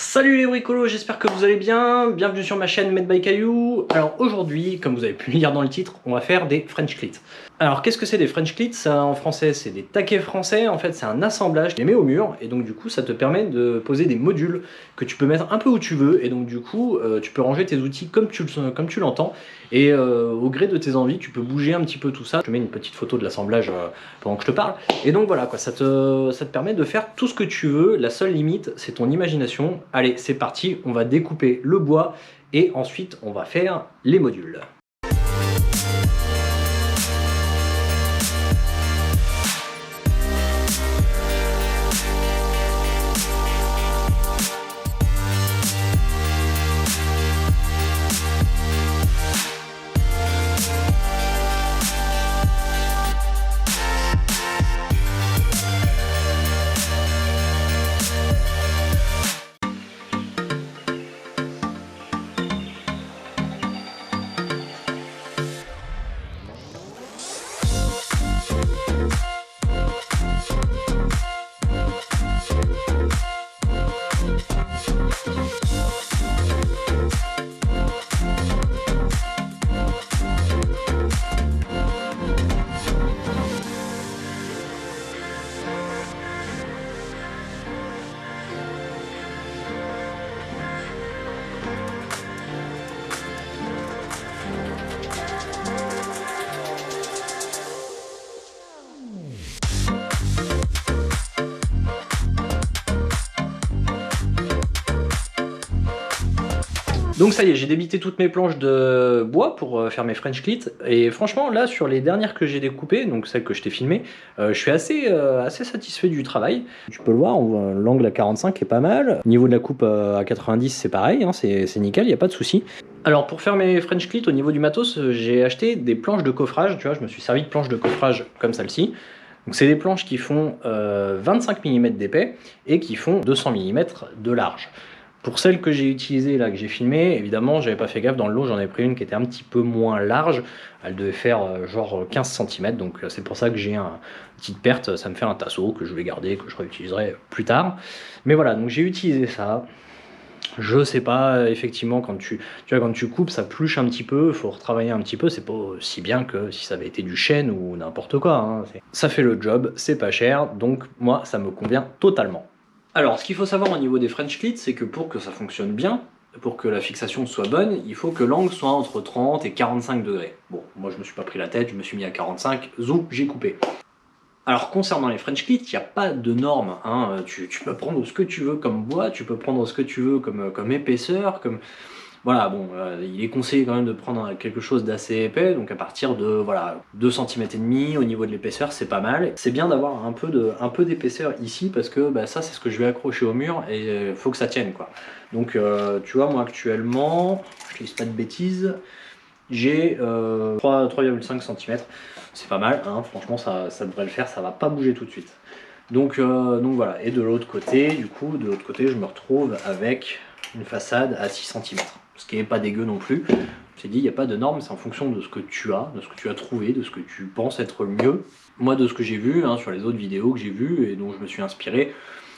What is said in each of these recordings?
Salut les bricolos, j'espère que vous allez bien, bienvenue sur ma chaîne Made by Caillou. Alors aujourd'hui, comme vous avez pu lire dans le titre, on va faire des French clits. Alors qu'est-ce que c'est des French clits? Ça, en français c'est des taquets français, en fait c'est un assemblage, tu les mets au mur et donc du coup ça te permet de poser des modules que tu peux mettre un peu où tu veux et donc du coup tu peux ranger tes outils comme tu l'entends et au gré de tes envies tu peux bouger un petit peu tout ça. Je te mets une petite photo de l'assemblage pendant que je te parle et donc voilà quoi, ça te permet de faire tout ce que tu veux, la seule limite c'est ton imagination. Allez c'est parti, on va découper le bois et ensuite on va faire les modules. Donc ça y est, j'ai débité toutes mes planches de bois pour faire mes French clits et franchement là sur les dernières que j'ai découpées, donc celles que je t'ai filmées, je suis assez satisfait du travail. Tu peux le voir, l'angle à 45 est pas mal. Au niveau de la coupe à 90 c'est pareil, hein, c'est nickel, il n'y a pas de souci. Alors pour faire mes French clits au niveau du matos, j'ai acheté des planches de coffrage, tu vois, je me suis servi de planches de coffrage comme celle-ci. Donc c'est des planches qui font 25 mm d'épais et qui font 200 mm de large. Pour celle que j'ai utilisée là, que j'ai filmée, évidemment, j'avais pas fait gaffe, dans le lot, j'en ai pris une qui était un petit peu moins large. Elle devait faire genre 15 cm, donc c'est pour ça que j'ai une petite perte. Ça me fait un tasseau que je vais garder, que je réutiliserai plus tard. Mais voilà, donc j'ai utilisé ça. Je sais pas, effectivement, quand tu vois, quand tu coupes, ça pluche un petit peu, il faut retravailler un petit peu. C'est pas aussi bien que si ça avait été du chêne ou n'importe quoi, hein. Ça fait le job, c'est pas cher, donc moi, ça me convient totalement. Alors, ce qu'il faut savoir au niveau des French clits, c'est que pour que ça fonctionne bien, pour que la fixation soit bonne, il faut que l'angle soit entre 30 et 45 degrés. Bon, moi je me suis pas pris la tête, je me suis mis à 45, zou, j'ai coupé. Alors concernant les French clits, il n'y a pas de norme, hein. Tu peux prendre ce que tu veux comme bois, tu peux prendre ce que tu veux comme épaisseur, comme... Voilà, bon, il est conseillé quand même de prendre quelque chose d'assez épais, donc à partir de voilà, 2 cm et demi au niveau de l'épaisseur, c'est pas mal. C'est bien d'avoir un peu d'épaisseur ici parce que bah, ça c'est ce que je vais accrocher au mur et il faut que ça tienne quoi. Donc tu vois, moi actuellement, je ne dis pas de bêtises, j'ai 3,5 cm, c'est pas mal, hein, franchement ça devrait le faire, ça va pas bouger tout de suite. Donc voilà, et de l'autre côté, du coup, de l'autre côté je me retrouve avec une façade à 6 cm. Ce qui n'est pas dégueu non plus. Je t'ai dit, il n'y a pas de norme, c'est en fonction de ce que tu as, de ce que tu as trouvé, de ce que tu penses être le mieux. Moi, de ce que j'ai vu, hein, sur les autres vidéos que j'ai vues et dont je me suis inspiré,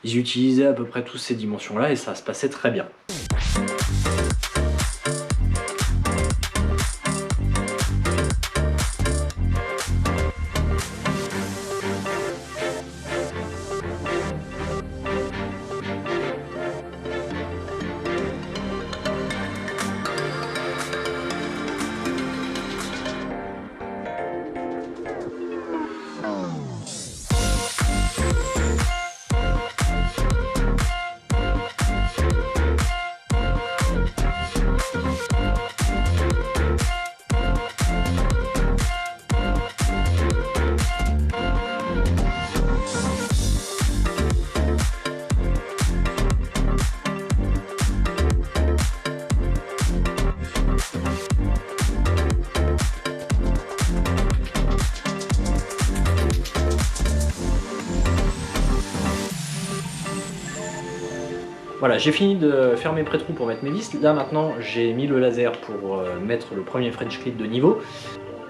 ils utilisaient à peu près toutes ces dimensions-là et ça se passait très bien. Voilà, j'ai fini de faire mes pré-trous pour mettre mes vis. Là maintenant, j'ai mis le laser pour mettre le premier French clit de niveau.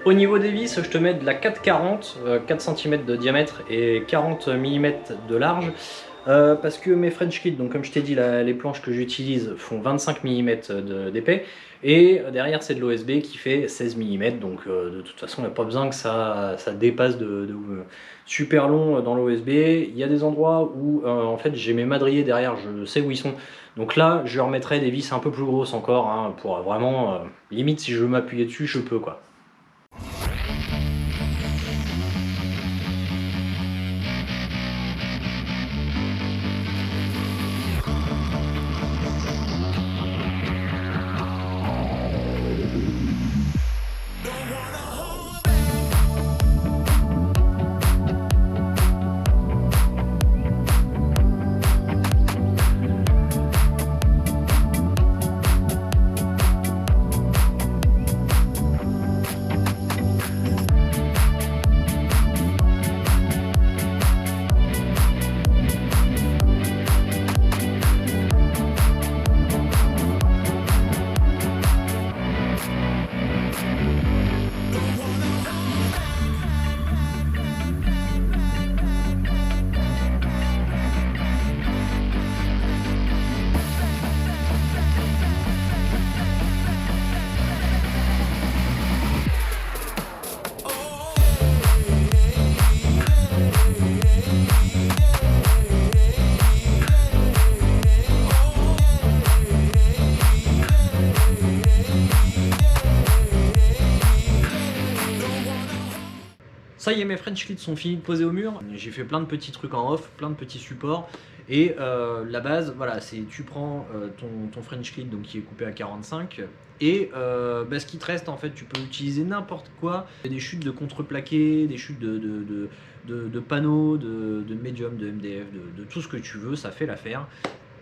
Au niveau des vis, je te mets de la 4,40, 4 cm de diamètre et 40 mm de large. Parce que mes French Kit, donc comme je t'ai dit, les planches que j'utilise font 25 mm d'épais, et derrière c'est de l'OSB qui fait 16 mm, donc de toute façon il n'y a pas besoin que ça dépasse de super long dans l'OSB. Il y a des endroits où en fait j'ai mes madriers derrière, je sais où ils sont, donc là je remettrai des vis un peu plus grosses encore, hein, pour vraiment, limite si je veux m'appuyer dessus, je peux quoi. Ça y est, mes French Clits sont finis de poser au mur. J'ai fait plein de petits trucs en off, plein de petits supports. Et la base, voilà, c'est tu prends ton French Clit donc, qui est coupé à 45. Et ce qui te reste, en fait, tu peux utiliser n'importe quoi. Des chutes de contreplaqué, des chutes de panneaux, de médium, de MDF, de tout ce que tu veux, ça fait l'affaire.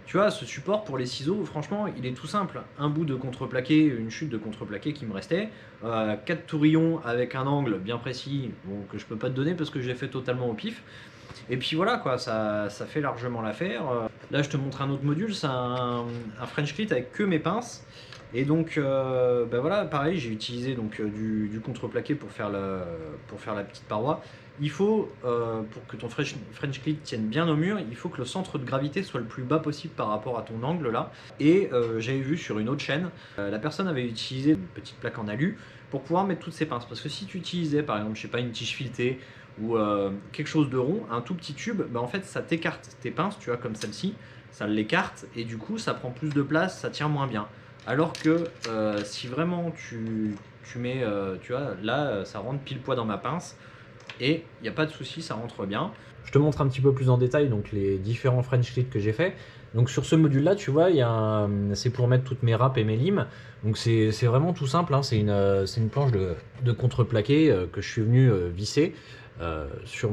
Tu vois, ce support pour les ciseaux, franchement, il est tout simple. Un bout de contreplaqué, une chute de contreplaqué qui me restait, 4 tourillons avec un angle bien précis, bon, que je peux pas te donner parce que je l'ai fait totalement au pif. Et puis voilà, quoi, ça fait largement l'affaire. Là, je te montre un autre module, c'est un French Clit avec que mes pinces. Et donc, voilà, pareil, j'ai utilisé donc, du contreplaqué pour faire la petite paroi. Il faut, pour que ton French Clit tienne bien au mur, il faut que le centre de gravité soit le plus bas possible par rapport à ton angle là. Et j'avais vu sur une autre chaîne, la personne avait utilisé une petite plaque en alu pour pouvoir mettre toutes ses pinces. Parce que si tu utilisais par exemple, je sais pas, une tige filetée ou quelque chose de rond, un tout petit tube, en fait ça t'écarte tes pinces, tu vois, comme celle-ci, ça l'écarte et du coup ça prend plus de place, ça tient moins bien. Alors que si vraiment tu mets, tu vois, là ça rentre pile poids dans ma pince et il n'y a pas de souci, ça rentre bien. Je te montre un petit peu plus en détail donc les différents French Clits que j'ai fait. Donc sur ce module là, tu vois, c'est pour mettre toutes mes râpes et mes limes. Donc c'est vraiment tout simple, hein. C'est une planche de contreplaqué que je suis venu visser sur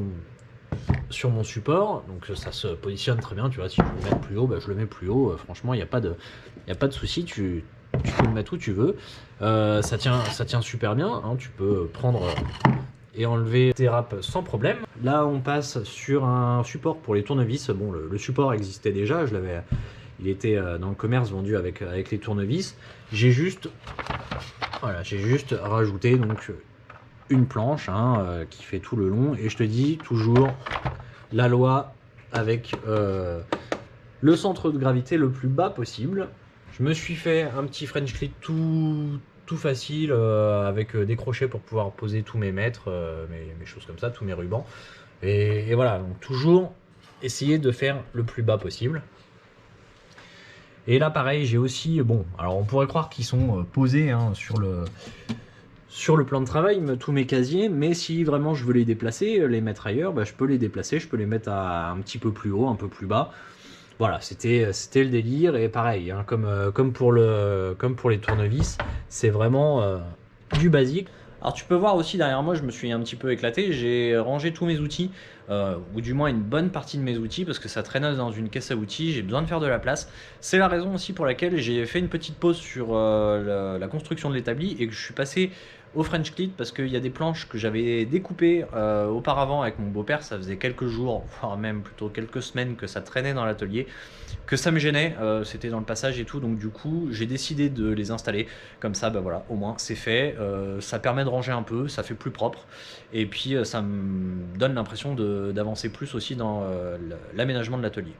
mon support, donc ça se positionne très bien, tu vois, si je veux le mettre plus haut, je le mets plus haut, franchement il n'y a pas de souci, tu peux le mettre où tu veux, ça tient super bien, hein. Tu peux prendre et enlever tes râpes sans problème. Là on passe sur un support pour les tournevis. Bon, le support existait déjà, il était dans le commerce vendu avec les tournevis. J'ai juste rajouté donc une planche, hein, qui fait tout le long, et je te dis toujours la loi avec le centre de gravité le plus bas possible. Je me suis fait un petit French Clit tout facile, avec des crochets pour pouvoir poser tous mes mètres, mes choses comme ça, tous mes rubans, et voilà, donc toujours essayer de faire le plus bas possible. Et là pareil, j'ai aussi, bon, alors on pourrait croire qu'ils sont posés, hein, sur le plan de travail, tous mes casiers, mais si vraiment je veux les déplacer, les mettre ailleurs, je peux les déplacer, je peux les mettre un petit peu plus haut, un peu plus bas. Voilà, c'était le délire. Et pareil, hein, comme pour les tournevis, c'est vraiment du basique. Alors tu peux voir aussi derrière moi, je me suis un petit peu éclaté, j'ai rangé tous mes outils, ou du moins une bonne partie de mes outils, parce que ça traîne dans une caisse à outils, j'ai besoin de faire de la place. C'est la raison aussi pour laquelle j'ai fait une petite pause sur la construction de l'établi et que je suis passé au French Clit parce qu'il y a des planches que j'avais découpées auparavant avec mon beau-père. Ça faisait quelques jours, voire même plutôt quelques semaines que ça traînait dans l'atelier, que ça me gênait, c'était dans le passage et tout, donc du coup j'ai décidé de les installer. Comme ça, bah voilà, au moins c'est fait, ça permet de ranger un peu, ça fait plus propre, et puis ça me donne l'impression d'avancer plus aussi dans l'aménagement de l'atelier.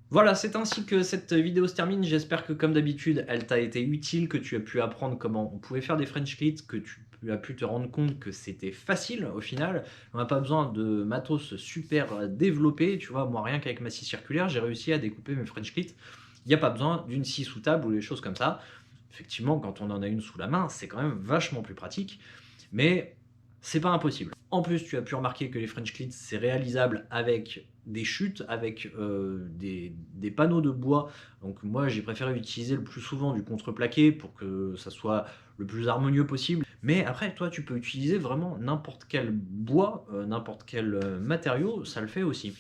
Voilà, c'est ainsi que cette vidéo se termine. J'espère que comme d'habitude, elle t'a été utile, que tu as pu apprendre comment on pouvait faire des French Clits, que tu as pu te rendre compte que c'était facile au final. On n'a pas besoin de matos super développé. Tu vois, moi rien qu'avec ma scie circulaire, j'ai réussi à découper mes French Clits. Il n'y a pas besoin d'une scie sous table ou des choses comme ça. Effectivement, quand on en a une sous la main, c'est quand même vachement plus pratique. Mais c'est pas impossible. En plus, tu as pu remarquer que les French Clits, c'est réalisable avec des chutes, avec des panneaux de bois. Donc moi, j'ai préféré utiliser le plus souvent du contreplaqué pour que ça soit le plus harmonieux possible. Mais après, toi, tu peux utiliser vraiment n'importe quel bois, n'importe quel matériau, ça le fait aussi.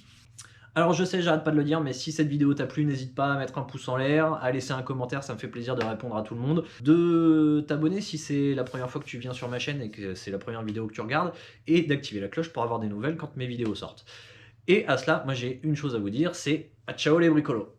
Alors je sais, j'arrête pas de le dire, mais si cette vidéo t'a plu, n'hésite pas à mettre un pouce en l'air, à laisser un commentaire, ça me fait plaisir de répondre à tout le monde, de t'abonner si c'est la première fois que tu viens sur ma chaîne et que c'est la première vidéo que tu regardes, et d'activer la cloche pour avoir des nouvelles quand mes vidéos sortent. Et à cela, moi j'ai une chose à vous dire, c'est à ciao les bricolos.